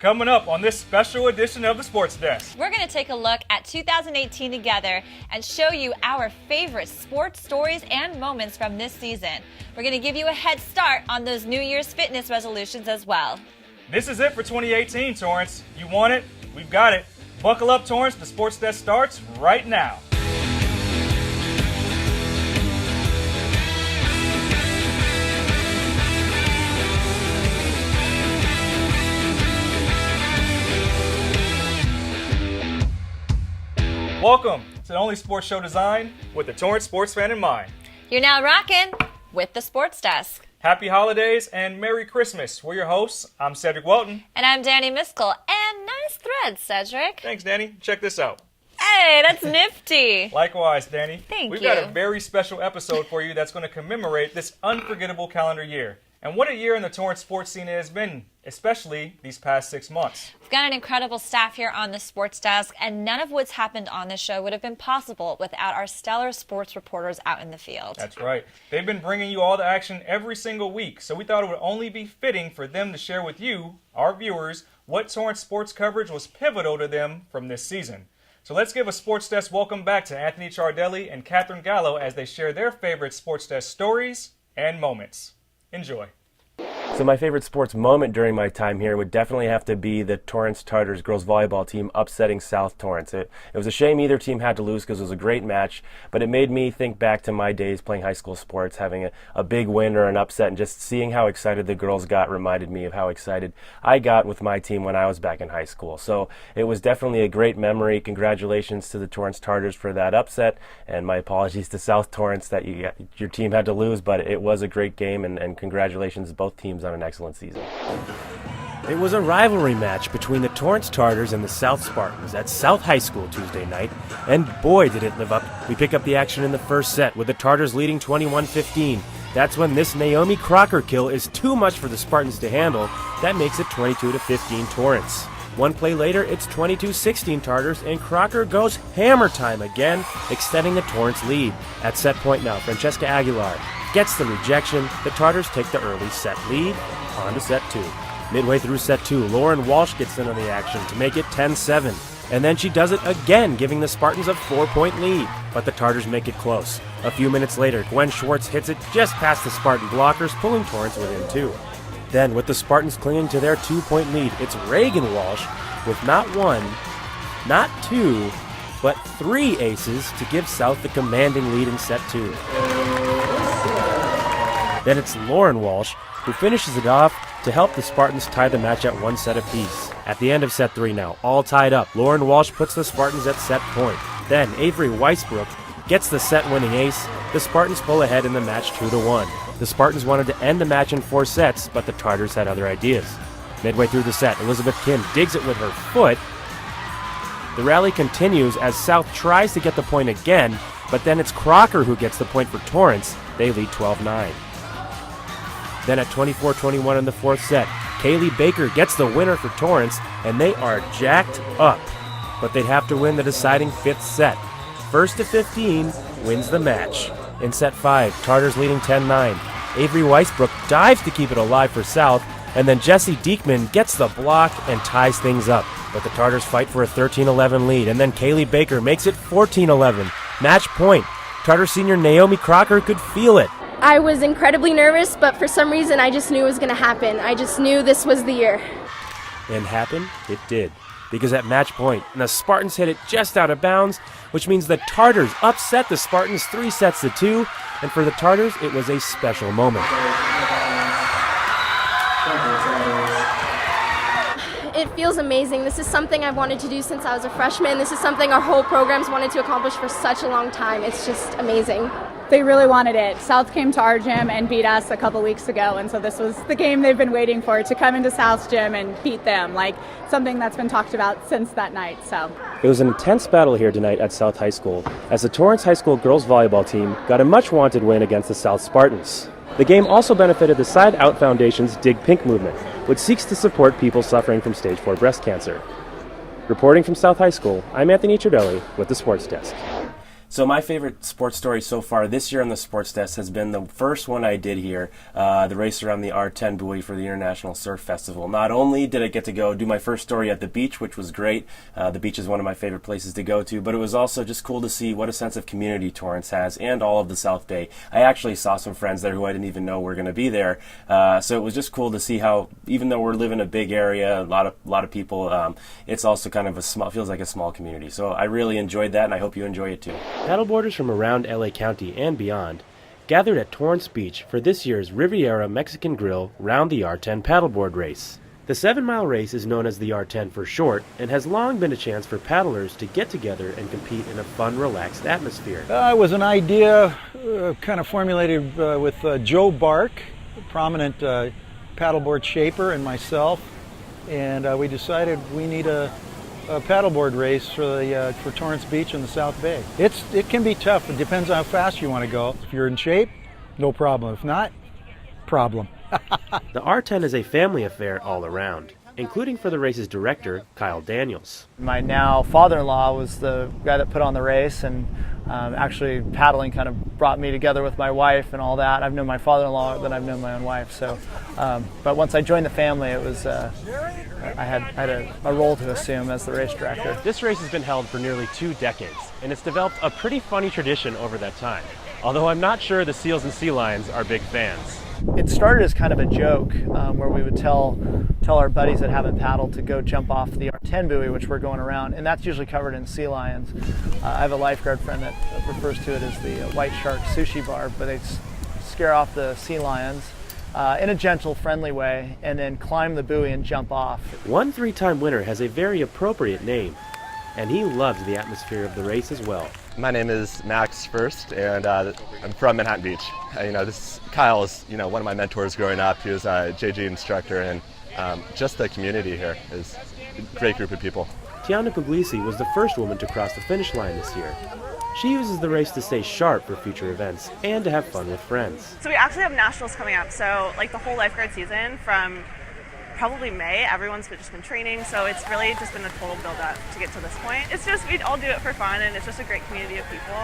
Coming up on this special edition of the Sports Desk, we're going to take a look at 2018 together and show you our favorite sports stories and moments from this season. We're going to give you a head start on those New Year's fitness resolutions as well. This is it for 2018, Torrance. You want it? We've got it. Buckle up, Torrance. The Sports Desk starts right now. Welcome to the only sports show designed with the Torrance sports fan in mind. You're now rocking with the Sports Desk. Happy holidays and Merry Christmas. We're your hosts. I'm Cedric Welton. And I'm Dani Miskell. And nice thread, Cedric. Thanks, Dani. Check this out. Hey, that's nifty. Likewise, Dani. We've got a very special episode for you that's going to commemorate this unforgettable calendar year. And what a year in the Torrance sports scene it has been, especially these past 6 months. We've got an incredible staff here on the Sports Desk, and none of what's happened on this show would have been possible without our stellar sports reporters out in the field. That's right. They've been bringing you all the action every single week, so we thought it would only be fitting for them to share with you, our viewers, what Torrance sports coverage was pivotal to them from this season. So let's give a Sports Desk welcome back to Anthony Chardelli and Catherine Gallo as they share their favorite Sports Desk stories and moments. Enjoy. So my favorite sports moment during my time here would definitely have to be the Torrance Tartars girls volleyball team upsetting South Torrance. It was a shame either team had to lose because it was a great match, but it made me think back to my days playing high school sports, having a big win or an upset, and just seeing how excited the girls got reminded me of how excited I got with my team when I was back in high school. So it was definitely a great memory. Congratulations to the Torrance Tartars for that upset, and my apologies to South Torrance that your team had to lose, but it was a great game, and congratulations to both teams on an excellent season. It was a rivalry match between the Torrance Tartars and the South Spartans at South High School Tuesday night, and boy did it live up. We pick up the action in the first set with the Tartars leading 21-15. That's when this Naomi Crocker kill is too much for the Spartans to handle. That makes it 22-15 Torrance. One play later, it's 22-16 Tartars, and Crocker goes hammer time again, extending the Torrance lead. At set point now, Francesca Aguilar gets the rejection. The Tartars take the early set lead. On to set two. Midway through set two, Lauren Walsh gets in on the action to make it 10-7. And then she does it again, giving the Spartans a 4-point lead. But the Tartars make it close. A few minutes later, Gwen Schwartz hits it just past the Spartan blockers, pulling Torrance within two. Then, with the Spartans clinging to their 2-point lead, it's Reagan Walsh with not one, not two, but 3 aces to give South the commanding lead in set two. Then it's Lauren Walsh who finishes it off to help the Spartans tie the match at 1 set apiece. At the end of set 3 now, all tied up, Lauren Walsh puts the Spartans at set point. Then Avery Weisbrook gets the set-winning ace. The Spartans pull ahead in the match 2-1. The Spartans wanted to end the match in 4 sets, but the Tartars had other ideas. Midway through the set, Elizabeth Kim digs it with her foot. The rally continues as South tries to get the point again, but then it's Crocker who gets the point for Torrance. They lead 12-9. Then at 24-21 in the 4th set, Kaylee Baker gets the winner for Torrance, and they are jacked up. But they'd have to win the deciding 5th set. 1-15 wins the match. In set 5, Tartars leading 10-9. Avery Weisbrook dives to keep it alive for South, and then Jessie Diekman gets the block and ties things up. But the Tartars fight for a 13-11 lead, and then Kaylee Baker makes it 14-11. Match point. Tartar senior Naomi Crocker could feel it. I was incredibly nervous, but for some reason I just knew it was going to happen. I just knew this was the year. And happen it did. Because at match point, the Spartans hit it just out of bounds, which means the Tartars upset the Spartans 3-2, and for the Tartars, it was a special moment. It feels amazing. This is something I've wanted to do since I was a freshman. This is something our whole program's wanted to accomplish for such a long time. It's just amazing. They really wanted it. South came to our gym and beat us a couple weeks ago, and so this was the game they've been waiting for, to come into South's gym and beat them, like something that's been talked about since that night. So it was an intense battle here tonight at South High School, as the Torrance High School girls volleyball team got a much-wanted win against the South Spartans. The game also benefited the Side Out Foundation's Dig Pink movement, which seeks to support people suffering from stage 4 breast cancer. Reporting from South High School, I'm Anthony Chardelli with the Sports Desk. So my favorite sports story so far this year on the Sports Desk has been the first one I did here, the race around the R10 buoy for the International Surf Festival. Not only did I get to go do my first story at the beach, which was great. The beach is one of my favorite places to go to, but it was also just cool to see what a sense of community Torrance has and all of the South Bay. I actually saw some friends there who I didn't even know were going to be there. So it was just cool to see how, even though we're living in a big area, a lot of people, it's also kind of feels like a small community. So I really enjoyed that, and I hope you enjoy it too. Paddleboarders from around LA County and beyond gathered at Torrance Beach for this year's Riviera Mexican Grill Round the R10 paddleboard race. The 7-mile race is known as the R10 for short and has long been a chance for paddlers to get together and compete in a fun, relaxed atmosphere. It was an idea kind of formulated with Joe Bark, a prominent paddleboard shaper, and myself, and we decided we need a paddleboard race for Torrance Beach in the South Bay. It can be tough. It depends on how fast you want to go. If you're in shape, no problem. If not, problem. The R10 is a family affair all around, including for the race's director, Kyle Daniels. My now father-in-law was the guy that put on the race, and actually paddling kind of brought me together with my wife and all that. I've known my father-in-law than I've known my own wife. So, but once I joined the family, it was I had a role to assume as the race director. This race has been held for nearly 2 decades, and it's developed a pretty funny tradition over that time. Although I'm not sure the seals and sea lions are big fans. It started as kind of a joke where we would tell our buddies that haven't paddled to go jump off the R10 buoy, which we're going around, and that's usually covered in sea lions. I have a lifeguard friend that refers to it as the white shark sushi bar, but they scare off the sea lions in a gentle, friendly way, and then climb the buoy and jump off. One 3-time winner has a very appropriate name, and he loves the atmosphere of the race as well. My name is Max First, and I'm from Manhattan Beach. Kyle is one of my mentors growing up. He was a JG instructor, and just the community here is a great group of people. Tiana Puglisi was the first woman to cross the finish line this year. She uses the race to stay sharp for future events and to have fun with friends. So we actually have nationals coming up, so like the whole lifeguard season from probably May, everyone's just been training, so it's really just been a total build-up to get to this point. It's just, we all do it for fun, and it's just a great community of people.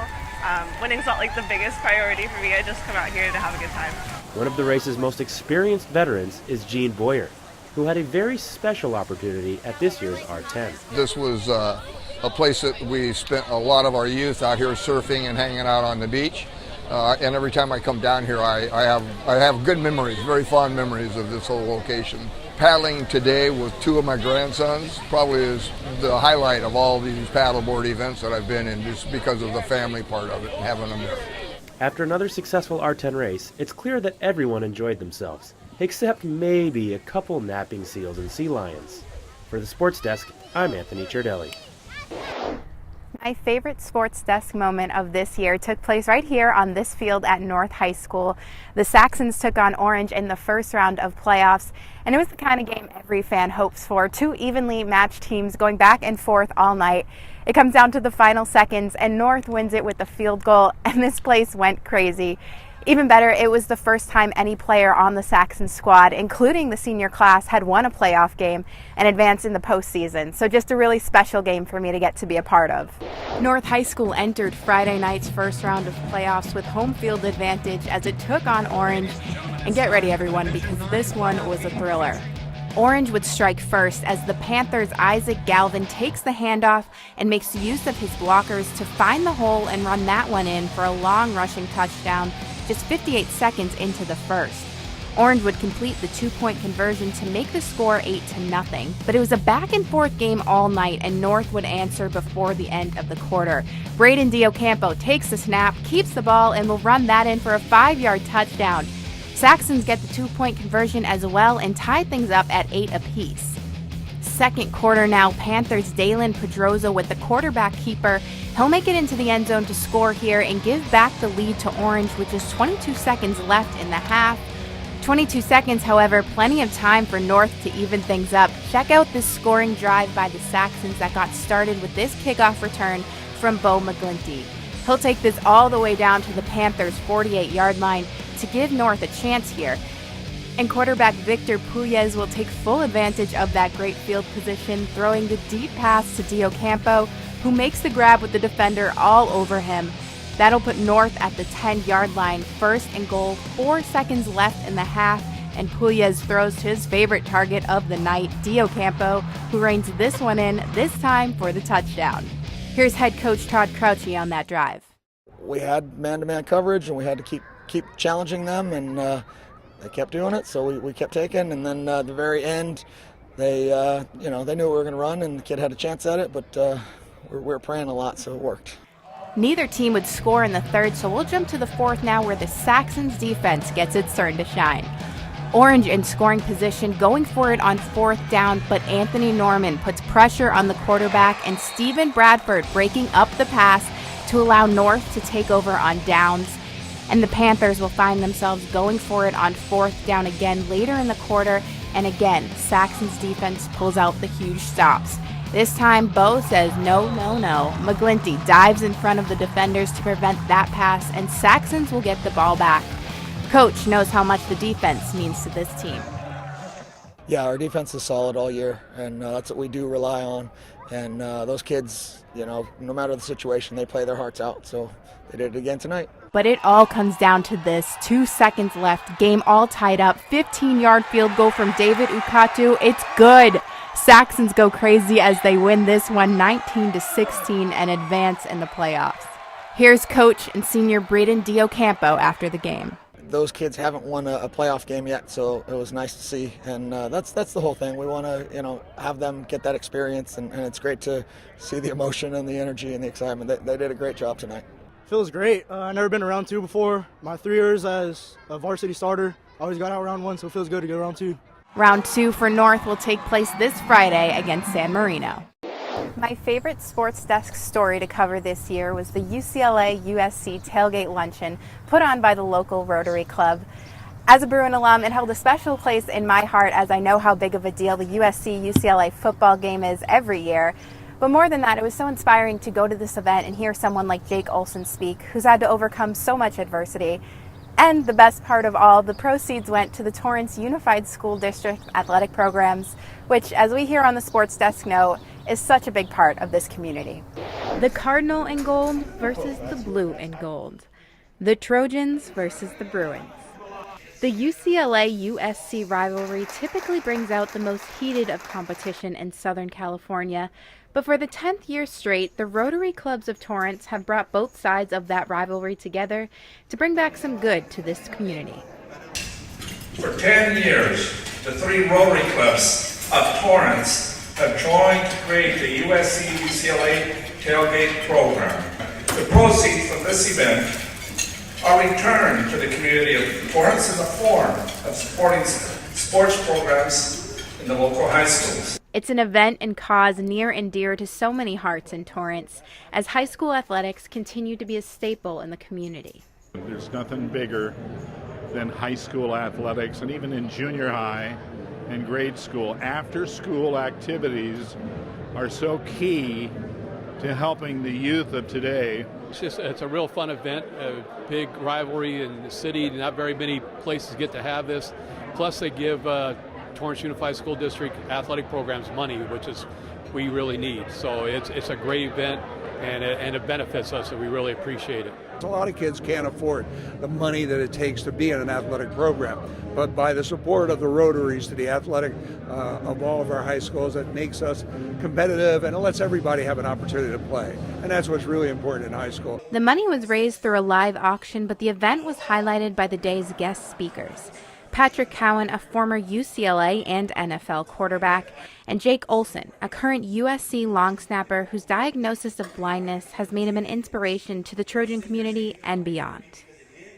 Winning's not like the biggest priority for me. I just come out here to have a good time. One of the race's most experienced veterans is Gene Boyer, who had a very special opportunity at this year's R10. This was a place that we spent a lot of our youth out here surfing and hanging out on the beach. And every time I come down here, I have good memories, very fond memories of this whole location. Paddling today with 2 of my grandsons probably is the highlight of all these paddleboard events that I've been in, just because of the family part of it and having them there. After another successful R10 race, it's clear that everyone enjoyed themselves, except maybe a couple napping seals and sea lions. For the Sports Desk, I'm Anthony Cherdelli. My favorite Sports Desk moment of this year took place right here on this field at North High School. The Saxons took on Orange in the first round of playoffs, and it was the kind of game every fan hopes for. 2 evenly matched teams going back and forth all night. It comes down to the final seconds, and North wins it with a field goal, and this place went crazy. Even better, it was the first time any player on the Saxons squad, including the senior class, had won a playoff game and advanced in the postseason. So just a really special game for me to get to be a part of. North High School entered Friday night's first round of playoffs with home field advantage as it took on Orange. And get ready, everyone, because this one was a thriller. Orange would strike first as the Panthers' Isaac Galvin takes the handoff and makes use of his blockers to find the hole and run that one in for a long rushing touchdown just 58 seconds into the first. Orange would complete the 2-point conversion to make the score 8-0, but it was a back-and-forth game all night, and North would answer before the end of the quarter. Braden Diocampo takes the snap, keeps the ball, and will run that in for a 5-yard touchdown. Saxons get the 2-point conversion as well and tie things up at 8 apiece. Second quarter now, Panthers' Dalen Pedroza with the quarterback keeper. He'll make it into the end zone to score here and give back the lead to Orange with just 22 seconds left in the half. 22 seconds, however, plenty of time for North to even things up. Check out this scoring drive by the Saxons that got started with this kickoff return from Bo McGlinty. He'll take this all the way down to the Panthers' 48-yard line to give North a chance here. And quarterback Victor Puyez will take full advantage of that great field position, throwing the deep pass to Diocampo, who makes the grab with the defender all over him. That'll put North at the 10-yard line, 1st and goal, 4 seconds left in the half, and Puyez throws to his favorite target of the night, Diocampo, who reins this one in, this time for the touchdown. Here's head coach Todd Crouchy on that drive. We had man-to-man coverage, and we had to keep challenging them, and they kept doing it, so we kept taking. And then at the very end, they knew we were going to run, and the kid had a chance at it, but we were praying a lot, so it worked. Neither team would score in the third, so we'll jump to the fourth now, where the Saxons defense gets its turn to shine. Orange in scoring position, going for it on 4th down, but Anthony Norman puts pressure on the quarterback, and Stephen Bradford breaking up the pass to allow North to take over on downs. And the Panthers will find themselves going for it on 4th down again later in the quarter, and again, Saxons defense pulls out the huge stops. This time, Bo says no, no, no. McGlinty dives in front of the defenders to prevent that pass, and Saxons will get the ball back. Coach knows how much the defense means to this team. Yeah, our defense is solid all year, and that's what we do rely on. And those kids, no matter the situation, they play their hearts out. So they did it again tonight. But it all comes down to this. 2 seconds left, game all tied up. 15-yard field goal from David Ukatu. It's good. Saxons go crazy as they win this one 19-16 and advance in the playoffs. Here's coach and senior Braden Diocampo after the game. Those kids haven't won a playoff game yet, so it was nice to see, and that's the whole thing. We want to have them get that experience, and it's great to see the emotion and the energy and the excitement. They did a great job tonight. Feels great. I've never been to round 2 before. My 3 years as a varsity starter, I always got out round 1, so it feels good to go round 2. Round 2 for North will take place this Friday against San Marino. My favorite sports desk story to cover this year was the UCLA-USC tailgate luncheon put on by the local Rotary Club. As a Bruin alum, it held a special place in my heart, as I know how big of a deal the USC-UCLA football game is every year. But more than that, it was so inspiring to go to this event and hear someone like Jake Olson speak, who's had to overcome so much adversity. And the best part of all, the proceeds went to the Torrance Unified School District athletic programs, which, as we hear on the Sports Desk note, is such a big part of this community. The Cardinal in gold versus the Blue in gold. The Trojans versus the Bruins. The UCLA-USC rivalry typically brings out the most heated of competition in Southern California, but for the 10th year straight, the Rotary Clubs of Torrance have brought both sides of that rivalry together to bring back some good to this community. For 10 years, the 3 Rotary Clubs of Torrance have joined to create the USC-UCLA tailgate program. The proceeds from this event are returned to the community of Torrance in the form of supporting sports programs in the local high schools. It's an event and cause near and dear to so many hearts in Torrance, as high school athletics continue to be a staple in the community. There's nothing bigger than high school athletics, and even in junior high and grade school. After-school activities are so key to helping the youth of today. It's a real fun event, a big rivalry in the city. Not very many places get to have this. Plus they give Torrance Unified School District athletic programs money, which is we really need. So it's a great event, and it benefits us, and we really appreciate it. A lot of kids can't afford the money that it takes to be in an athletic program, but by the support of the Rotaries to the athletic of all of our high schools, it makes us competitive, and it lets everybody have an opportunity to play, and that's what's really important in high school. The money was raised through a live auction, but the event was highlighted by the day's guest speakers. Patrick Cowan, a former UCLA and NFL quarterback, and Jake Olson, a current USC long snapper whose diagnosis of blindness has made him an inspiration to the Trojan community and beyond.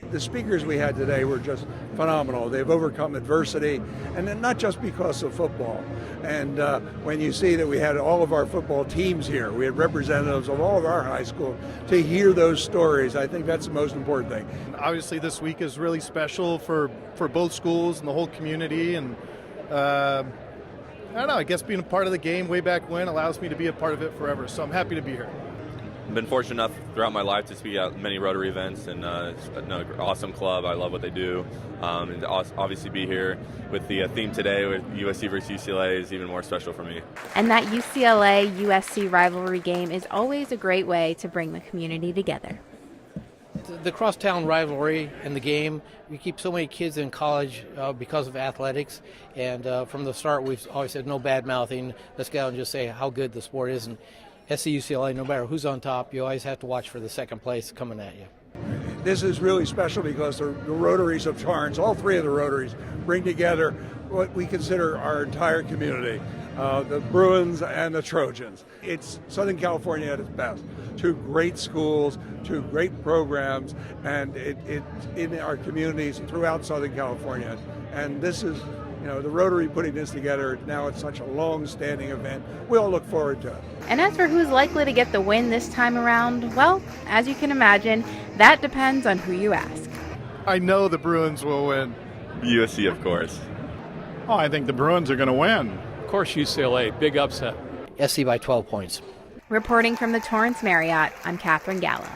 The speakers we had today were just phenomenal. They've overcome adversity, and then not just because of football. And when you see that we had all of our football teams here, we had representatives of all of our high school to hear those stories, I think that's the most important thing. Obviously this week is really special for both schools and the whole community, and I don't know, I guess being a part of the game way back when allows me to be a part of it forever, so I'm happy to be here. I've been fortunate enough throughout my life to speak at many Rotary events, and it's an awesome club. I love what they do. And to obviously be here with the theme today with USC versus UCLA is even more special for me. And that UCLA-USC rivalry game is always a great way to bring the community together. The crosstown rivalry and the game, we keep so many kids in college because of athletics, and from the start we've always said no bad mouthing. Let's go out and just say how good the sport is. And SC-UCLA, no matter who's on top, you always have to watch for the second place coming at you. This is really special because the Rotaries of Torrance, all three of the Rotaries, bring together what we consider our entire community, the Bruins and the Trojans. It's Southern California at its best. Two great schools, two great programs, and it's in our communities throughout Southern California. And this is, the Rotary putting this together, now it's such a long-standing event. We all look forward to it. And as for who's likely to get the win this time around, well, as you can imagine, that depends on who you ask. I know the Bruins will win. USC, of course. Oh, I think the Bruins are going to win. Of course, UCLA, big upset. SC by 12 points. Reporting from the Torrance Marriott, I'm Catherine Gallo.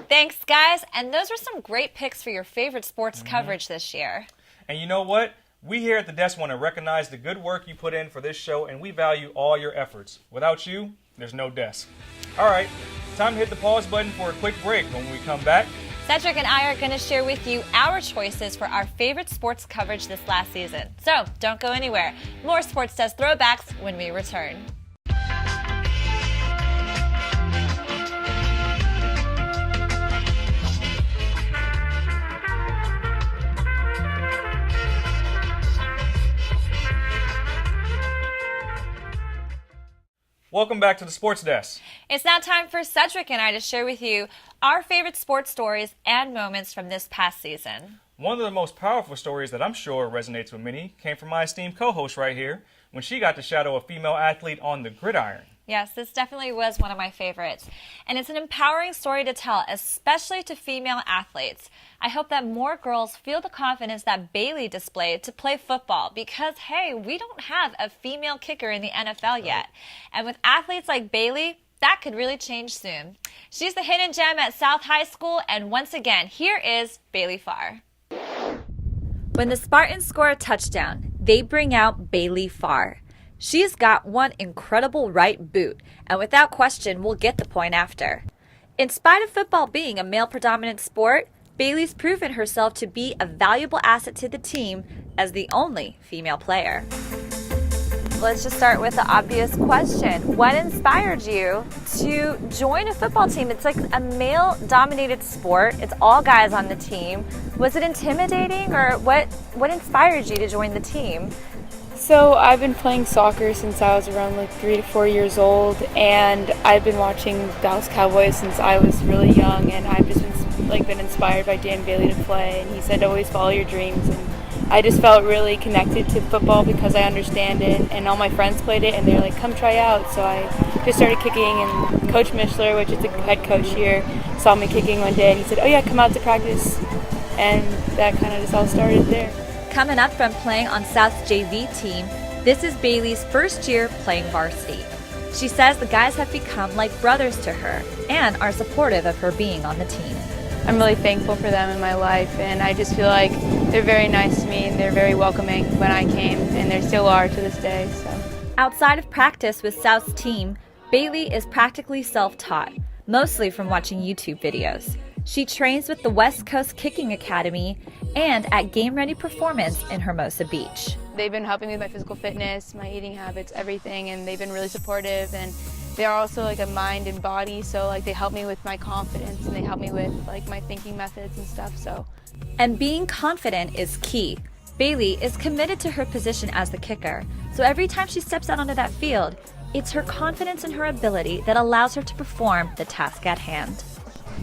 Thanks, guys. And those were some great picks for your favorite sports coverage this year. And you know what? We here at the desk want to recognize the good work you put in for this show, and we value all your efforts. Without you, there's no desk. All right, time to hit the pause button for a quick break. When we come back, Cedric and I are going to share with you our choices for our favorite sports coverage this last season. So don't go anywhere. More Sports Desk throwbacks when we return. welcome back to the Sports Desk. It's now time for Cedric and I to share with you our favorite sports stories and moments from this past season. One of the most powerful stories that I'm sure resonates with many came from my esteemed co-host right here when she got to shadow a female athlete on the gridiron. Yes, this definitely was one of my favorites. And it's an empowering story to tell, especially to female athletes. I hope that more girls feel the confidence that Bailey displayed to play football because, hey, we don't have a female kicker in the NFL yet. And with athletes like Bailey, that could really change soon. She's the hidden gem at South High School, and once again, here is Bailey Farr. When the Spartans score a touchdown, they bring out Bailey Farr. She's got one incredible right boot, and without question, will get the point after. In spite of football being a male-predominant sport, Bailey's proven herself to be a valuable asset to the team as the only female player. Let's just start with the obvious question. What inspired you to join a football team? It's like a male-dominated sport. It's all guys on the team. Was it intimidating, or what inspired you to join the team? So I've been playing soccer since I was around like 3 to 4 years old, and I've been watching Dallas Cowboys since I was really young, and I've just been inspired by Dan Bailey to play, and he said always follow your dreams, and I just felt really connected to football because I understand it, and all my friends played it, and they're like, come try out. So I just started kicking, and Coach Miskell, which is the head coach here, saw me kicking one day, and he said, oh yeah, come out to practice, and that kind of just all started there. Coming up from playing on South's JV team, this is Bailey's first year playing varsity. She says the guys have become like brothers to her and are supportive of her being on the team. I'm really thankful for them in my life, and I just feel like they're very nice to me and they're very welcoming when I came, and they still are to this day. So, outside of practice with South's team, Bailey is practically self-taught, mostly from watching YouTube videos. She trains with the West Coast Kicking Academy and at Game Ready Performance in Hermosa Beach. They've been helping me with my physical fitness, my eating habits, everything, and they've been really supportive, and they're also like a mind and body, so like they help me with my confidence and they help me with like my thinking methods and stuff. And being confident is key. Bailey is committed to her position as the kicker, so every time she steps out onto that field, it's her confidence in her ability that allows her to perform the task at hand.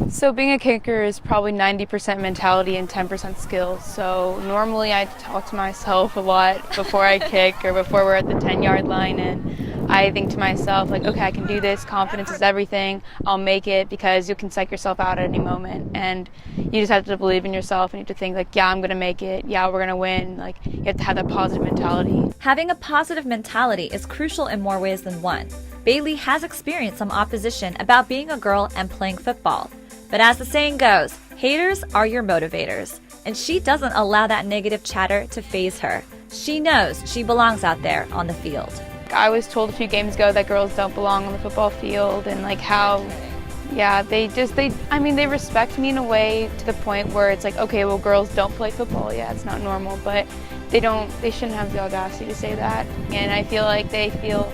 So being a kicker is probably 90% mentality and 10% skill. So normally I talk to myself a lot before I kick or before we're at the 10-yard line, and I think to myself like, okay, I can do this, confidence is everything, I'll make it, because you can psych yourself out at any moment, and you just have to believe in yourself and you have to think like, yeah, I'm going to make it, yeah, we're going to win. Like, you have to have that positive mentality. Having a positive mentality is crucial in more ways than one. Bailey has experienced some opposition about being a girl and playing football. But as the saying goes, haters are your motivators. And she doesn't allow that negative chatter to faze her. She knows she belongs out there on the field. I was told a few games ago that girls don't belong on the football field, and like how, yeah, they respect me in a way to the point where it's like, okay, well, girls don't play football. Yeah, it's not normal, but they shouldn't have the audacity to say that. And I feel like they feel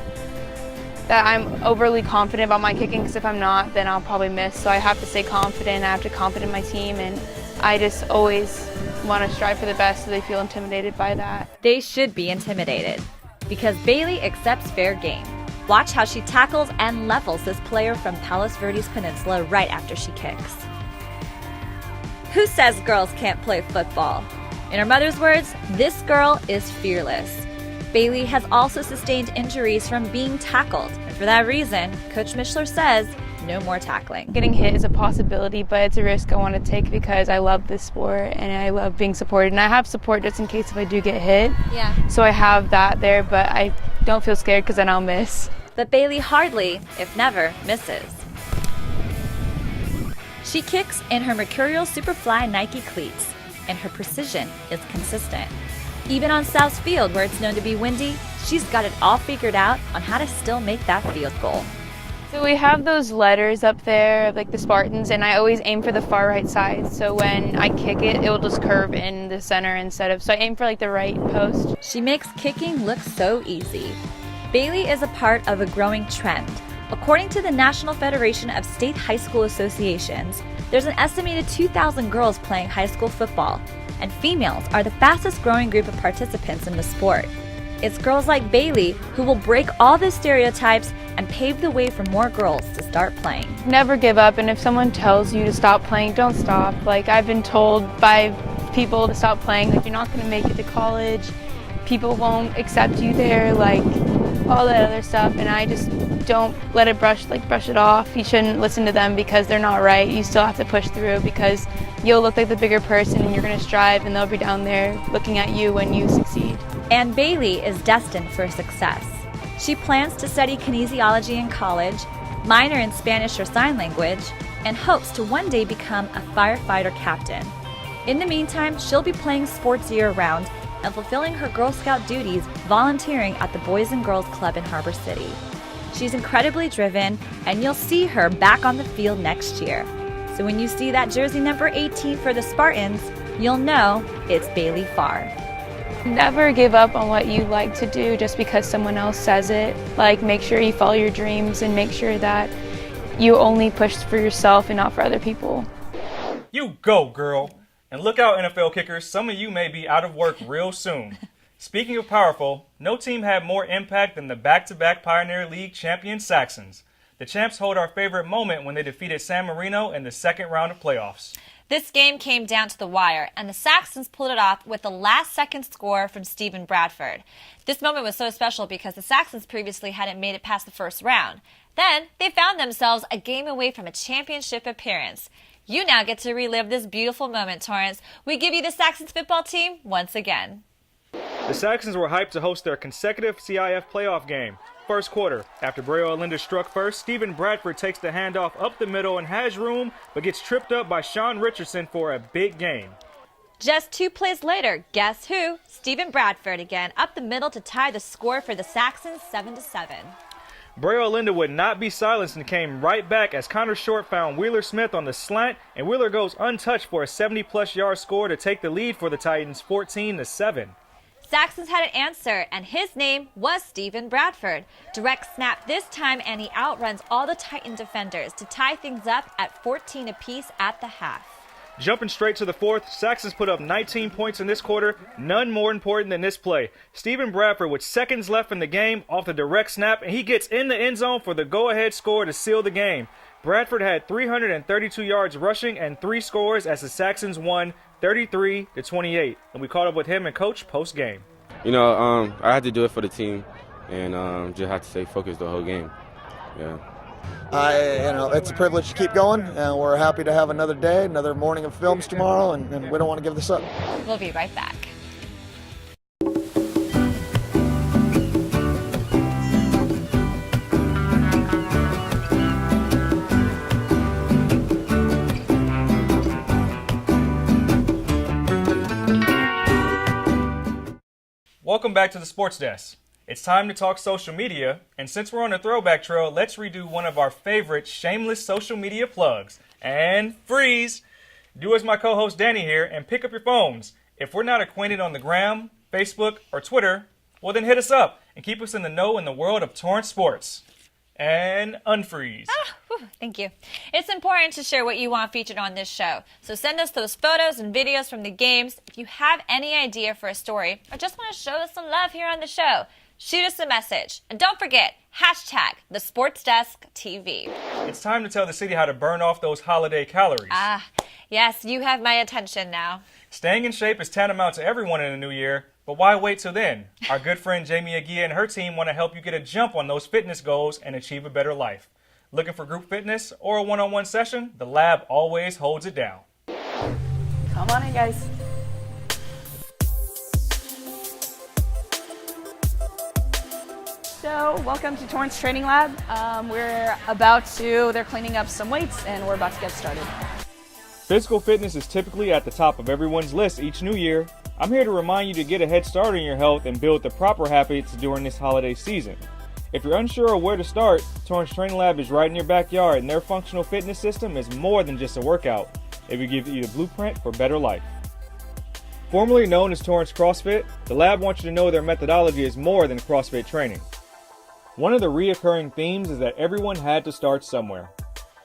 that I'm overly confident about my kicking, because if I'm not, then I'll probably miss. So I have to stay confident, I have to confident in my team, and I just always want to strive for the best, so they feel intimidated by that. They should be intimidated, because Bailey accepts fair game. Watch how she tackles and levels this player from Palos Verdes Peninsula right after she kicks. Who says girls can't play football? In her mother's words, this girl is fearless. Bailey has also sustained injuries from being tackled, and for that reason, Coach Mishler says no more tackling. Getting hit is a possibility, but it's a risk I want to take because I love this sport and I love being supported. And I have support just in case if I do get hit. Yeah. So I have that there, but I don't feel scared because then I'll miss. But Bailey hardly, if never, misses. She kicks in her Mercurial Superfly Nike cleats, and her precision is consistent. Even on South's field, where it's known to be windy, she's got it all figured out on how to still make that field goal. So we have those letters up there, like the Spartans, and I always aim for the far right side. So when I kick it, it will just curve in the center so I aim for like the right post. She makes kicking look so easy. Bailey is a part of a growing trend. According to the National Federation of State High School Associations, there's an estimated 2,000 girls playing high school football, and females are the fastest growing group of participants in the sport. It's girls like Bailey who will break all the stereotypes and pave the way for more girls to start playing. Never give up, and if someone tells you to stop playing, don't stop. Like, I've been told by people to stop playing, like, you're not going to make it to college, people won't accept you there, like all that other stuff, and I just don't let it brush it off. You shouldn't listen to them because they're not right. You still have to push through because you'll look like the bigger person and you're going to strive, and they'll be down there looking at you when you succeed. And Bailey is destined for success. She plans to study kinesiology in college, minor in Spanish or sign language, and hopes to one day become a firefighter captain. In the meantime, she'll be playing sports year-round and fulfilling her Girl Scout duties volunteering at the Boys and Girls Club in Harbor City. She's incredibly driven, and you'll see her back on the field next year. So when you see that jersey number 18 for the Spartans, you'll know it's Bailey Farr. Never give up on what you like to do just because someone else says it. Like, make sure you follow your dreams and make sure that you only push for yourself and not for other people. You go, girl. And look out, NFL kickers, some of you may be out of work real soon. Speaking of powerful, no team had more impact than the back-to-back Pioneer League champion Saxons. The champs hold our favorite moment when they defeated San Marino in the second round of playoffs. This game came down to the wire, and the Saxons pulled it off with the last-second score from Stephen Bradford. This moment was so special because the Saxons previously hadn't made it past the first round. Then, they found themselves a game away from a championship appearance. You now get to relive this beautiful moment, Torrance. We give you the Saxons football team once again. The Saxons were hyped to host their consecutive CIF playoff game. First quarter, after Brayo Alinda struck first, Stephen Bradford takes the handoff up the middle and has room, but gets tripped up by Sean Richardson for a big gain. Just 2 plays later, guess who? Stephen Bradford again, up the middle to tie the score for the Saxons 7-7. Brayo Alinda would not be silenced and came right back as Connor Short found Wheeler Smith on the slant, and Wheeler goes untouched for a 70-plus yard score to take the lead for the Titans 14-7. Saxons had an answer, and his name was Stephen Bradford. Direct snap this time, and he outruns all the Titan defenders to tie things up at 14 apiece at the half. Jumping straight to the fourth, Saxons put up 19 points in this quarter, none more important than this play. Stephen Bradford with seconds left in the game off the direct snap, and he gets in the end zone for the go-ahead score to seal the game. Bradford had 332 yards rushing and 3 scores as the Saxons won 33-28. And we caught up with him and coach post-game. You know, I had to do it for the team, and just had to stay focused the whole game. Yeah. It's a privilege to keep going, and we're happy to have another day, another morning of films tomorrow, and we don't want to give this up. We'll be right back. Welcome back to the Sports Desk. It's time to talk social media, and since we're on a throwback trail, let's redo one of our favorite shameless social media plugs. And freeze! Do as my co-host Dani here and pick up your phones. If we're not acquainted on the gram, Facebook, or Twitter, well then hit us up and keep us in the know in the world of Torrance sports. And unfreeze. Thank you. It's important to share what you want featured on this show. So send us those photos and videos from the games. If you have any idea for a story or just want to show us some love here on the show, shoot us a message. And don't forget, hashtag the SportsDesk TV. It's time to tell the city how to burn off those holiday calories. Yes, you have my attention now. Staying in shape is tantamount to everyone in the new year, but why wait till then? Our good friend Jamie Aguirre and her team want to help you get a jump on those fitness goals and achieve a better life. Looking for group fitness or a one-on-one session? The Lab always holds it down. Come on in, guys. So, welcome to Torrance Training Lab. They're cleaning up some weights and we're about to get started. Physical fitness is typically at the top of everyone's list each new year. I'm here to remind you to get a head start on your health and build the proper habits during this holiday season. If you're unsure of where to start, Torrance Training Lab is right in your backyard, and their functional fitness system is more than just a workout. It will give you the blueprint for better life. Formerly known as Torrance CrossFit, the lab wants you to know their methodology is more than CrossFit training. One of the reoccurring themes is that everyone had to start somewhere,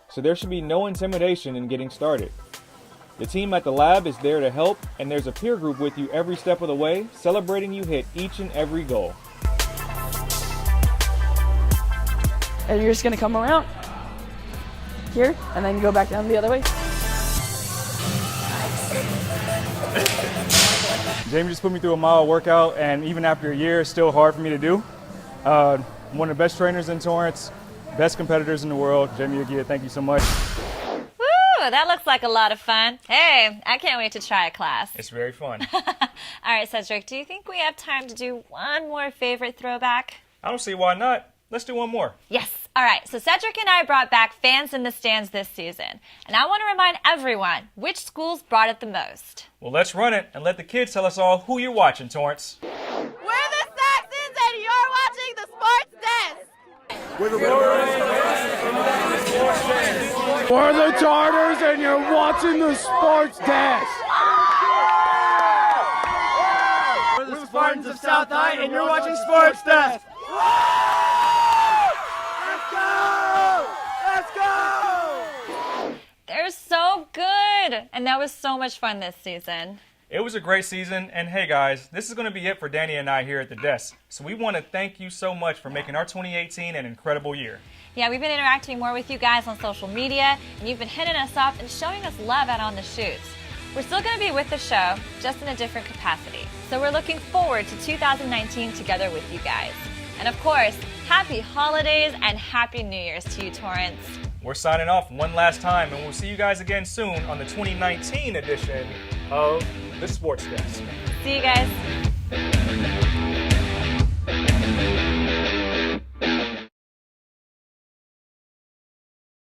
so there should be no intimidation in getting started. The team at the lab is there to help, and there's a peer group with you every step of the way, celebrating you hit each and every goal. And you're just gonna come around here and then go back down the other way. Jamie just put me through a mile workout, and even after a year, it's still hard for me to do. I'm one of the best trainers in Torrance, best competitors in the world. Jamie Aguirre, thank you so much. Woo, that looks like a lot of fun. Hey, I can't wait to try a class. It's very fun. All right, Cedric, do you think we have time to do one more favorite throwback? I don't see why not. Let's do one more. Yes. All right, so Cedric and I brought back fans in the stands this season. And I want to remind everyone which schools brought it the most. Well, let's run it and let the kids tell us all who you're watching, Torrance. We're the Saxons and you're watching the Sports Desk. We're the Tartars and you're watching the Sports Desk. We're the Spartans of South High and you're watching Sports Desk. Let's go! They're so good! And that was so much fun this season. It was a great season, and hey guys, this is going to be it for Dani and I here at the desk. So we want to thank you so much for making our 2018 an incredible year. Yeah, we've been interacting more with you guys on social media, and you've been hitting us up and showing us love out on the shoots. We're still going to be with the show, just in a different capacity. So we're looking forward to 2019 together with you guys. And of course, happy holidays and happy New Year's to you, Torrance. We're signing off one last time, and we'll see you guys again soon on the 2019 edition of the Sports Desk. See you guys.